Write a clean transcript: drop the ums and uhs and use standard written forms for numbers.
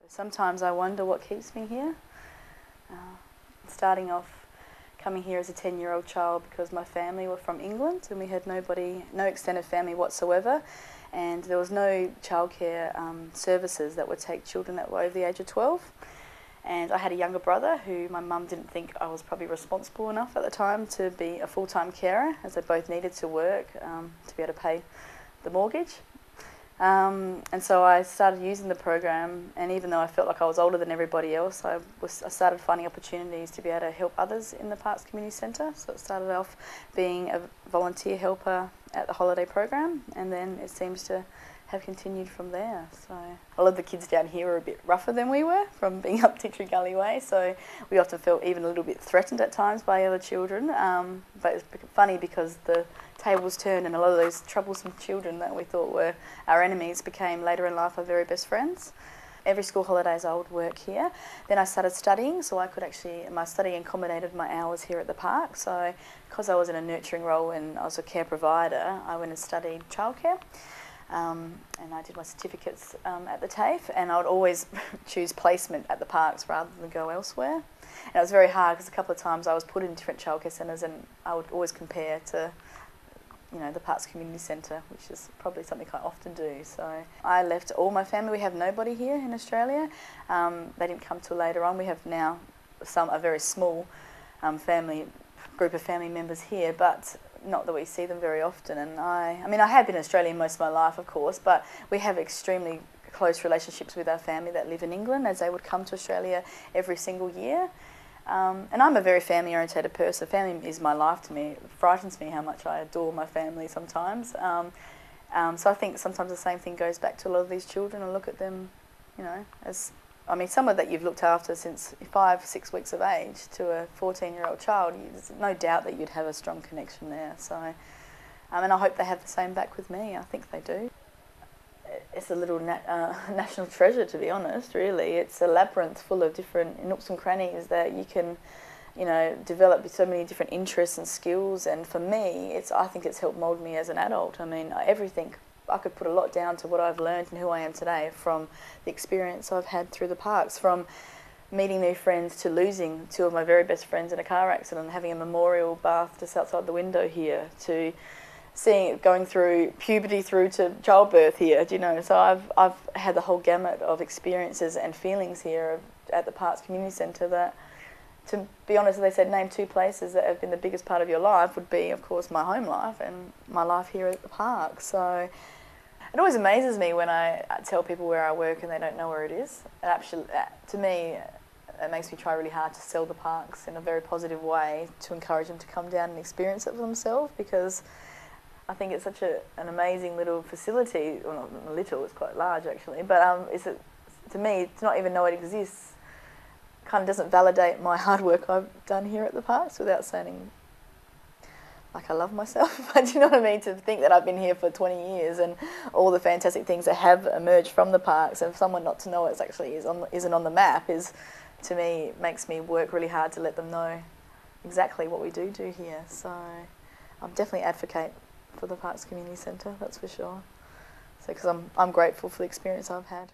Sometimes I wonder what keeps me here. Starting off coming here as a 10-year-old child because my family were from England and we had no extended family whatsoever, and there was no childcare services that would take children that were over the age of 12. And I had a younger brother who my mum didn't think I was probably responsible enough at the time to be a full-time carer, as they both needed to work to be able to pay the mortgage. And so I started using the program, and even though I felt like I was older than everybody else, I started finding opportunities to be able to help others in the Parks Community Centre. So it started off being a volunteer helper at the holiday program, and then it seems to have continued from there. So a lot of the kids down here are a bit rougher than we were from being up Tickery Gully Way, so we often felt even a little bit threatened at times by other children. But it's funny because the tables turned and a lot of those troublesome children that we thought were our enemies became later in life our very best friends. Every school holidays I would work here. Then I started studying, so I could my studying accommodated my hours here at the park. So because I was in a nurturing role and I was a care provider, I went and studied childcare. And I did my certificates at the TAFE, and I would always choose placement at the parks rather than go elsewhere. And it was very hard because a couple of times I was put in different childcare centres, and I would always compare to, you know, the Parks Community Centre, which is probably something I often do. So I left all my family. We have nobody here in Australia. They didn't come till later on. We have now a very small group of family members here, but not that we see them very often. And I have been Australian most of my life, of course, but we have extremely close relationships with our family that live in England, as they would come to Australia every single year. And I'm a very family-orientated person. Family is my life to me. It frightens me how much I adore my family sometimes. So I think sometimes the same thing goes back to a lot of these children. I look at them, you know, as someone that you've looked after since 5-6 weeks of age to a 14-year-old child, there's no doubt that you'd have a strong connection there. So, and I hope they have the same back with me. I think they do. It's a little national treasure, to be honest, really. It's a labyrinth full of different nooks and crannies that you can, you know, develop so many different interests and skills. And for me, I think it's helped mould me as an adult. I mean, everything. I could put a lot down to what I've learned and who I am today from the experience I've had through the parks, from meeting new friends to losing two of my very best friends in a car accident and having a memorial bath just outside the window here, to seeing it going through puberty through to childbirth here, you know. So I've had the whole gamut of experiences and feelings here at the Parks Community Centre that, to be honest, they said name two places that have been the biggest part of your life, would be, of course, my home life and my life here at the park. So it always amazes me when I tell people where I work and they don't know where it is. It actually, to me, it makes me try really hard to sell the parks in a very positive way to encourage them to come down and experience it for themselves, because I think it's such an amazing little facility. Well, not little, it's quite large actually, but to me, to not even know it exists kind of doesn't validate my hard work I've done here at the parks, without sounding like I love myself. But do you know what I mean? To think that I've been here for 20 years and all the fantastic things that have emerged from the parks, and for someone not to know it actually isn't on the map, is, to me, makes me work really hard to let them know exactly what we do here. So I'm definitely advocate for the Parks Community Centre, that's for sure. So because I'm grateful for the experience I've had.